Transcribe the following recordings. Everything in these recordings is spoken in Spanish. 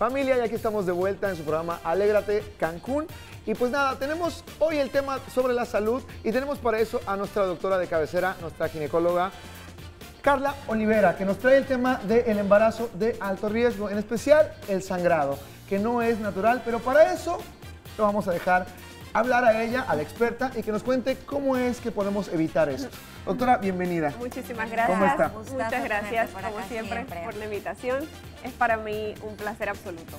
Familia, y aquí estamos de vuelta en su programa Alégrate Cancún. Y pues nada, tenemos hoy el tema sobre la salud y tenemos para eso a nuestra doctora de cabecera, nuestra ginecóloga Carla Olivera, que nos trae el tema del embarazo de alto riesgo, en especial el sangrado, que no es natural, pero para eso lo vamos a dejar hablar a ella, a la experta, y que nos cuente cómo es que podemos evitar esto. Doctora, bienvenida. Muchísimas gracias. ¿Cómo está? Muchas gracias, como siempre, por la invitación. Es para mí un placer absoluto.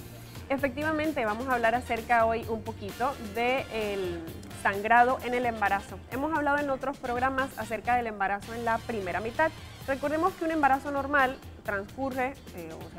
Efectivamente, vamos a hablar acerca hoy un poquito del sangrado en el embarazo. Hemos hablado en otros programas acerca del embarazo en la primera mitad. Recordemos que un embarazo normal transcurre,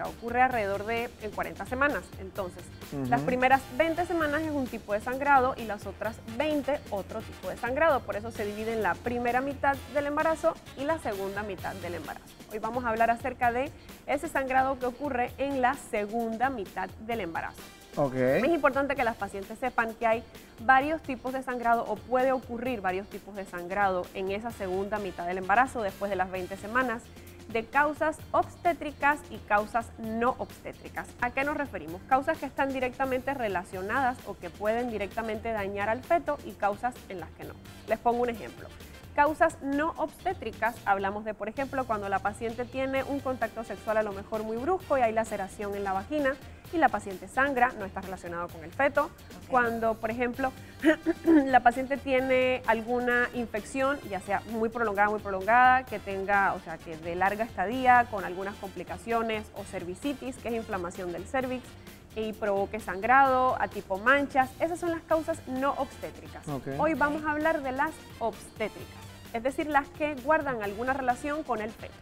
ocurre alrededor de 40 semanas. Entonces, las primeras 20 semanas es un tipo de sangrado y las otras 20 otro tipo de sangrado. Por eso se divide en la primera mitad del embarazo y la segunda mitad del embarazo. Hoy vamos a hablar acerca de ese sangrado que ocurre en la segunda mitad del embarazo. Okay. Es importante que las pacientes sepan que hay varios tipos de sangrado o puede ocurrir varios tipos de sangrado en esa segunda mitad del embarazo después de las 20 semanas de causas obstétricas y causas no obstétricas. ¿A qué nos referimos? Causas que están directamente relacionadas o que pueden directamente dañar al feto y causas en las que no. Les pongo un ejemplo. Causas no obstétricas, hablamos de, por ejemplo, cuando la paciente tiene un contacto sexual a lo mejor muy brusco y hay laceración en la vagina y la paciente sangra, no está relacionado con el feto. Okay. Cuando, por ejemplo, la paciente tiene alguna infección, ya sea muy prolongada, que tenga, que de larga estadía, con algunas complicaciones, o cervicitis, que es inflamación del cervix, y provoque sangrado, a tipo manchas. Esas son las causas no obstétricas. Okay. Hoy vamos a hablar de las obstétricas, es decir, las que guardan alguna relación con el feto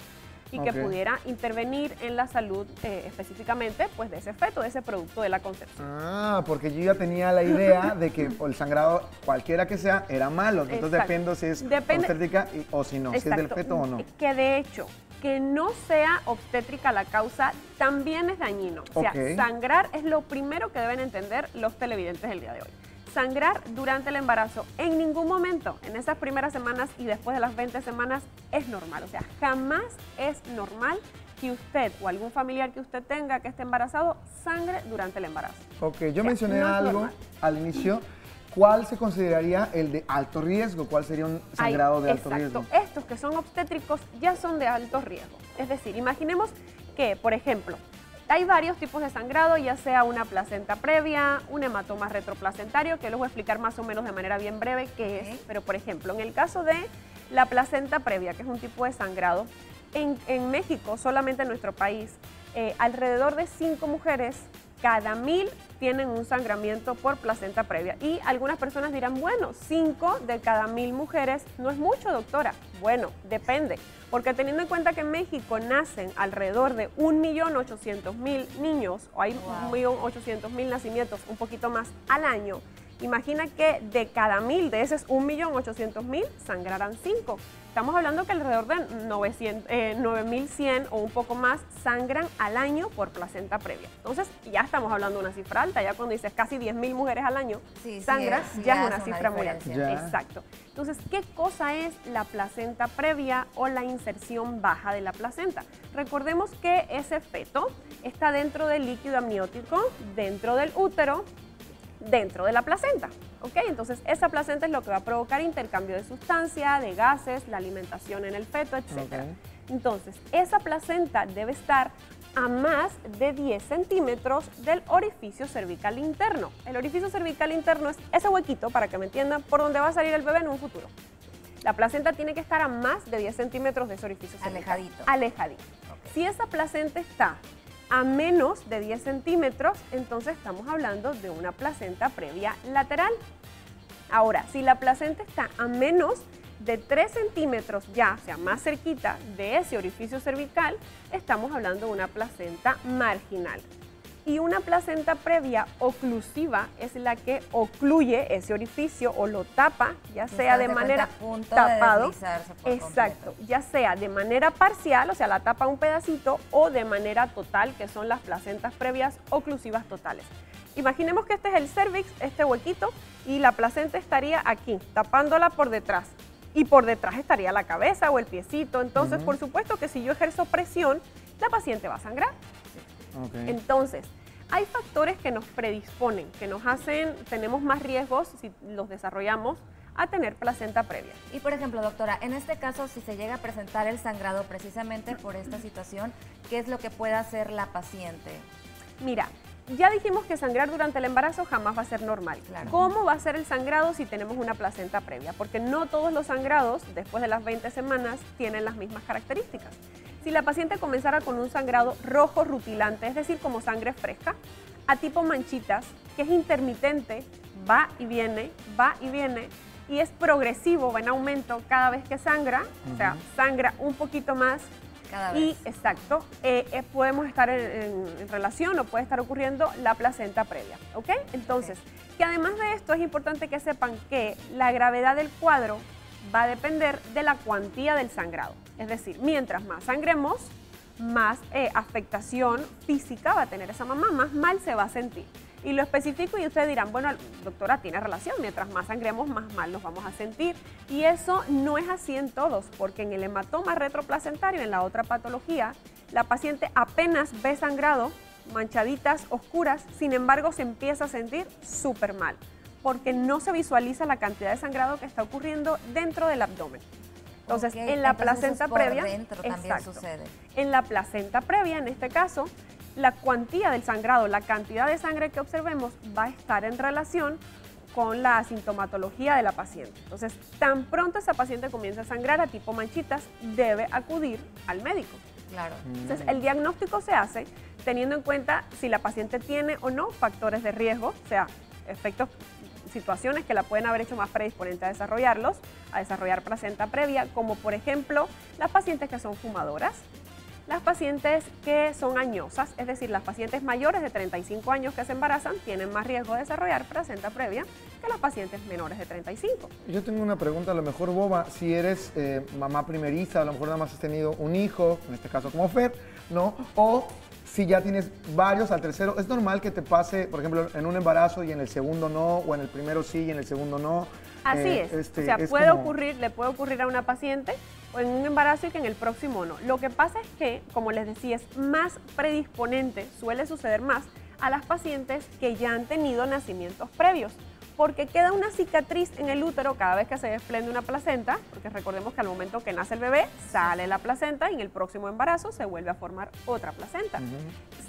y que pudiera intervenir en la salud específicamente pues, de ese feto, de ese producto de la concepción. Ah, porque yo ya tenía la idea de que el sangrado, cualquiera que sea, era malo. Entonces depende si es obstétrica o si no, si es del feto o no. Que de hecho, que no sea obstétrica la causa también es dañino. O sea, sangrar es lo primero que deben entender los televidentes del día de hoy. Sangrar durante el embarazo en ningún momento, en esas primeras semanas y después de las 20 semanas, es normal. O sea, jamás es normal que usted o algún familiar que usted tenga que esté embarazado sangre durante el embarazo. Ok, yo mencioné algo al inicio. ¿Cuál se consideraría el de alto riesgo? ¿Cuál sería un sangrado de alto riesgo? Estos que son obstétricos ya son de alto riesgo. Es decir, imaginemos que, por ejemplo, hay varios tipos de sangrado, ya sea una placenta previa, un hematoma retroplacentario, que les voy a explicar más o menos de manera bien breve qué es. Pero, por ejemplo, en el caso de la placenta previa, que es un tipo de sangrado, en México, solamente en nuestro país, alrededor de 5 mujeres cada 1000 tienen un sangramiento por placenta previa. Y algunas personas dirán, bueno, 5 de cada 1000 mujeres no es mucho, doctora. Bueno, depende, porque teniendo en cuenta que en México nacen alrededor de 1.800.000 niños, o hay 1.800.000 nacimientos, un poquito más al año, imagina que de cada 1000 de esos 1.800.000 sangrarán 5. Estamos hablando que alrededor de 9.100 o un poco más sangran al año por placenta previa. Entonces ya estamos hablando de una cifra alta, ya cuando dices casi 10.000 mujeres al año sangran, ya es una cifra muy alta. Exacto. Entonces, ¿qué cosa es la placenta previa o la inserción baja de la placenta? Recordemos que ese feto está dentro del líquido amniótico, dentro del útero, dentro de la placenta. ¿Ok? Entonces, esa placenta es lo que va a provocar intercambio de sustancia, de gases, la alimentación en el feto, etc. Entonces, esa placenta debe estar a más de 10 centímetros del orificio cervical interno. El orificio cervical interno es ese huequito, para que me entiendan, por donde va a salir el bebé en un futuro. La placenta tiene que estar a más de 10 centímetros de ese orificio cervical. Alejadito. Alejadito. Si esa placenta está a menos de 10 centímetros, entonces estamos hablando de una placenta previa lateral. Ahora, si la placenta está a menos de 3 centímetros ya, o sea, más cerquita de ese orificio cervical, estamos hablando de una placenta marginal. Y una placenta previa oclusiva es la que ocluye ese orificio o lo tapa, ya sea de manera tapado, exacto, ya sea de manera parcial, o sea, la tapa un pedacito, o de manera total, que son las placentas previas oclusivas totales. Imaginemos que este es el cervix, este huequito, y la placenta estaría aquí, tapándola por detrás. Y por detrás estaría la cabeza o el piecito. Entonces, por supuesto que si yo ejerzo presión, la paciente va a sangrar. Entonces, Hay factores que nos predisponen, que nos hacen, tenemos más riesgos si los desarrollamos a tener placenta previa. Y por ejemplo, doctora, en este caso, si se llega a presentar el sangrado precisamente por esta situación, ¿qué es lo que puede hacer la paciente? Mira, ya dijimos que sangrar durante el embarazo jamás va a ser normal. Claro. ¿Cómo va a ser el sangrado si tenemos una placenta previa? Porque no todos los sangrados después de las 20 semanas tienen las mismas características. Si la paciente comenzara con un sangrado rojo rutilante, es decir, como sangre fresca, a tipo manchitas, que es intermitente, va y viene, y es progresivo, va en aumento cada vez que sangra, o sea, sangra un poquito más. Cada Y, vez. exacto, podemos estar en relación o puede estar ocurriendo la placenta previa, ¿ok? Entonces, que además de esto es importante que sepan que la gravedad del cuadro va a depender de la cuantía del sangrado. Es decir, mientras más sangremos, más afectación física va a tener esa mamá, más mal se va a sentir. Y lo especifico y ustedes dirán, bueno, doctora, tiene relación, mientras más sangremos, más mal nos vamos a sentir. Y eso no es así en todos, porque en el hematoma retroplacentario, en la otra patología, la paciente apenas ve sangrado, manchaditas oscuras, sin embargo se empieza a sentir súper mal, porque no se visualiza la cantidad de sangrado que está ocurriendo dentro del abdomen. Entonces, en la placenta previa, dentro también sucede. En la placenta previa, en este caso, la cuantía del sangrado, la cantidad de sangre que observemos va a estar en relación con la sintomatología de la paciente. Entonces, tan pronto esa paciente comienza a sangrar a tipo manchitas, debe acudir al médico. Claro. Entonces, el diagnóstico se hace teniendo en cuenta si la paciente tiene o no factores de riesgo, o sea, efectos, situaciones que la pueden haber hecho más predisponente a desarrollarlos, a desarrollar placenta previa, como por ejemplo las pacientes que son fumadoras, las pacientes que son añosas, es decir, las pacientes mayores de 35 años que se embarazan tienen más riesgo de desarrollar placenta previa que las pacientes menores de 35. Yo tengo una pregunta, a lo mejor boba, si eres mamá primeriza, a lo mejor nada más has tenido un hijo, en este caso como Fer, ¿no? O si ya tienes varios al tercero, ¿es normal que te pase, por ejemplo, en un embarazo y en el segundo no, o en el primero sí y en el segundo no? Así es, o sea, le puede ocurrir a una paciente o en un embarazo y que en el próximo no. Lo que pasa es que, como les decía, es más predisponente, suele suceder más a las pacientes que ya han tenido nacimientos previos, porque queda una cicatriz en el útero cada vez que se desprende una placenta, porque recordemos que al momento que nace el bebé sale la placenta y en el próximo embarazo se vuelve a formar otra placenta.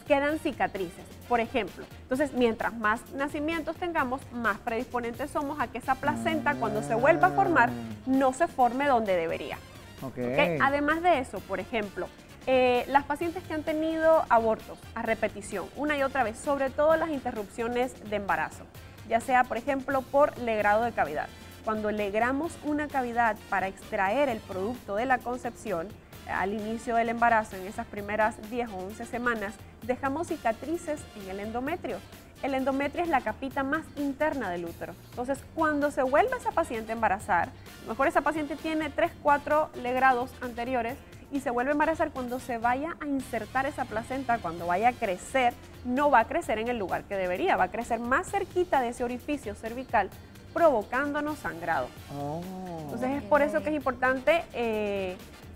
Quedan cicatrices, por ejemplo. Entonces, mientras más nacimientos tengamos, más predisponentes somos a que esa placenta, cuando se vuelva a formar, no se forme donde debería. ¿Okay? Además de eso, por ejemplo, las pacientes que han tenido abortos a repetición, una y otra vez, sobre todo las interrupciones de embarazo, ya sea, por ejemplo, por legrado de cavidad. Cuando legramos una cavidad para extraer el producto de la concepción, al inicio del embarazo, en esas primeras 10 o 11 semanas, dejamos cicatrices en el endometrio. El endometrio es la capita más interna del útero. Entonces, cuando se vuelve esa paciente a embarazar, a lo mejor esa paciente tiene 3, 4 legrados anteriores y se vuelve a embarazar, cuando se vaya a insertar esa placenta, cuando vaya a crecer, no va a crecer en el lugar que debería, va a crecer más cerquita de ese orificio cervical, provocándonos sangrado. Entonces, es por eso que es importante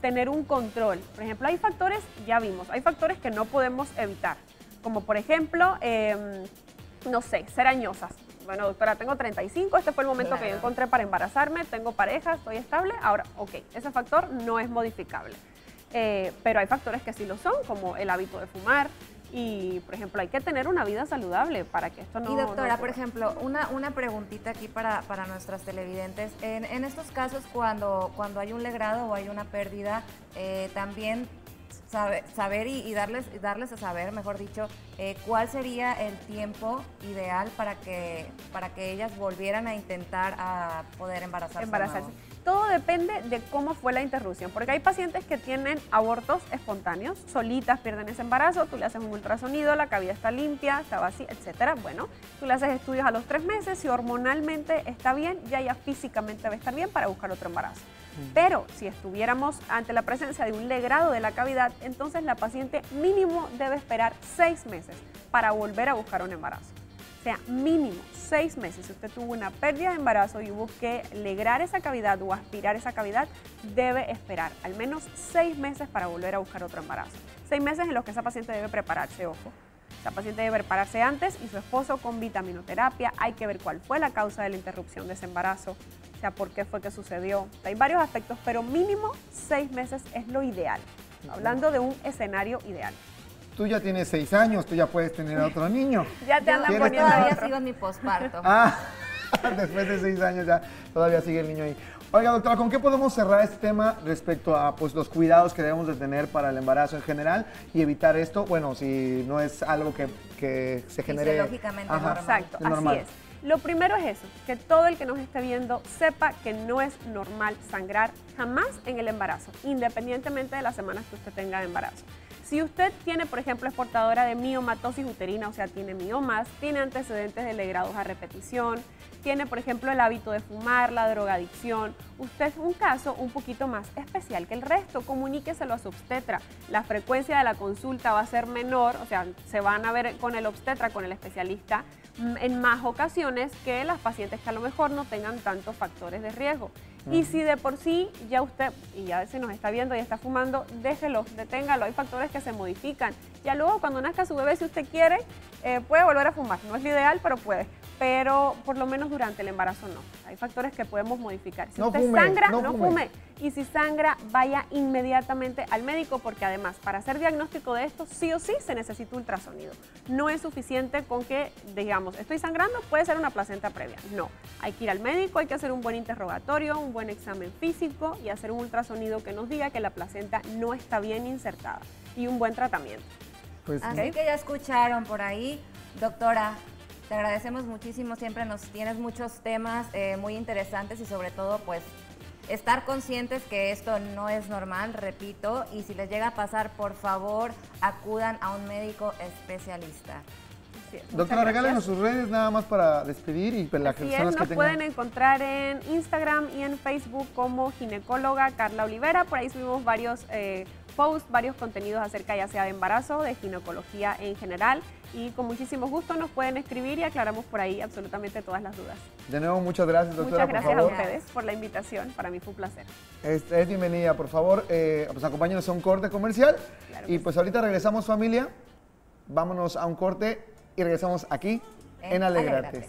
tener un control. Por ejemplo, hay factores, ya vimos, hay factores que no podemos evitar, como por ejemplo, no sé, ser añosas. Bueno, doctora, tengo 35, este fue el momento que yo encontré para embarazarme, tengo pareja, estoy estable, ahora, ok, ese factor no es modificable. Pero hay factores que sí lo son, como el hábito de fumar y, por ejemplo, hay que tener una vida saludable para que esto no... Y doctora, por ejemplo, una preguntita aquí para nuestras televidentes. En estos casos, cuando hay un legrado o hay una pérdida, también saber y darles a saber, mejor dicho, cuál sería el tiempo ideal para que ellas volvieran a intentar a poder embarazarse. Todo depende de cómo fue la interrupción, porque hay pacientes que tienen abortos espontáneos, solitas pierden ese embarazo, tú le haces un ultrasonido, la cavidad está limpia, está vacía, etcétera. Bueno, tú le haces estudios a los 3 meses, si hormonalmente está bien, ya físicamente debe estar bien para buscar otro embarazo. Pero si estuviéramos ante la presencia de un legrado de la cavidad, entonces la paciente mínimo debe esperar 6 meses para volver a buscar un embarazo. O sea, mínimo 6 meses. Si usted tuvo una pérdida de embarazo y hubo que legrar esa cavidad o aspirar esa cavidad, debe esperar al menos 6 meses para volver a buscar otro embarazo. 6 meses en los que esa paciente debe prepararse, ojo. La paciente debe prepararse antes y su esposo con vitaminoterapia. Hay que ver cuál fue la causa de la interrupción de ese embarazo, o sea, por qué fue que sucedió. Hay varios aspectos, pero mínimo 6 meses es lo ideal. Hablando de un escenario ideal. Tú ya tienes 6 años, tú ya puedes tener a otro niño. Ya te andan Yo poniendo todavía otro. sigo en mi posparto. Ah, después de 6 años ya todavía sigue el niño ahí. Oiga, doctora, ¿con qué podemos cerrar este tema respecto a pues, los cuidados que debemos de tener para el embarazo en general y evitar esto? Bueno, si no es algo que se genere... Fisiológicamente normal. Exacto, normal. así es. Lo primero es eso, que todo el que nos esté viendo sepa que no es normal sangrar jamás en el embarazo, independientemente de las semanas que usted tenga de embarazo. Si usted tiene, por ejemplo, es portadora de miomatosis uterina, o sea, tiene miomas, tiene antecedentes de legrados a repetición, tiene, por ejemplo, el hábito de fumar, la drogadicción, usted es un caso un poquito más especial que el resto, comuníqueselo a su obstetra. La frecuencia de la consulta va a ser menor, o sea, se van a ver con el obstetra, con el especialista, en más ocasiones que las pacientes que a lo mejor no tengan tantos factores de riesgo. Y si de por sí ya usted, y ya si nos está viendo y está fumando, déjelo, deténgalo. Hay factores que se modifican. Ya luego cuando nazca su bebé, si usted quiere, puede volver a fumar. No es lo ideal, pero puede. Pero por lo menos durante el embarazo no. Hay factores que podemos modificar. Si usted sangra, no fume. Y si sangra, vaya inmediatamente al médico, porque además, para hacer diagnóstico de esto, sí o sí se necesita ultrasonido. No es suficiente con que, digamos, estoy sangrando, puede ser una placenta previa. No, hay que ir al médico, hay que hacer un buen interrogatorio, un buen examen físico y hacer un ultrasonido que nos diga que la placenta no está bien insertada y un buen tratamiento. Pues, Así que ya escucharon por ahí, doctora. Te agradecemos muchísimo, siempre nos tienes muchos temas muy interesantes y sobre todo pues estar conscientes que esto no es normal, repito, y si les llega a pasar, por favor, acudan a un médico especialista. Así es. doctora, Muchas regálenos gracias. sus redes nada más para despedir y pues, las Así personas es, que nos pueden tengan... encontrar en Instagram y en Facebook como ginecóloga Carla Olivera. Por ahí subimos varios posts, varios contenidos acerca ya sea de embarazo, de ginecología en general. Y con muchísimo gusto nos pueden escribir y aclaramos por ahí absolutamente todas las dudas. De nuevo, muchas gracias, doctora, Muchas gracias por a favor. ustedes por la invitación. Para mí fue un placer. Es bienvenida, por favor, pues acompáñenos a un corte comercial. Claro Y que pues ahorita regresamos, familia. Vámonos a un corte y regresamos aquí en Alégrate.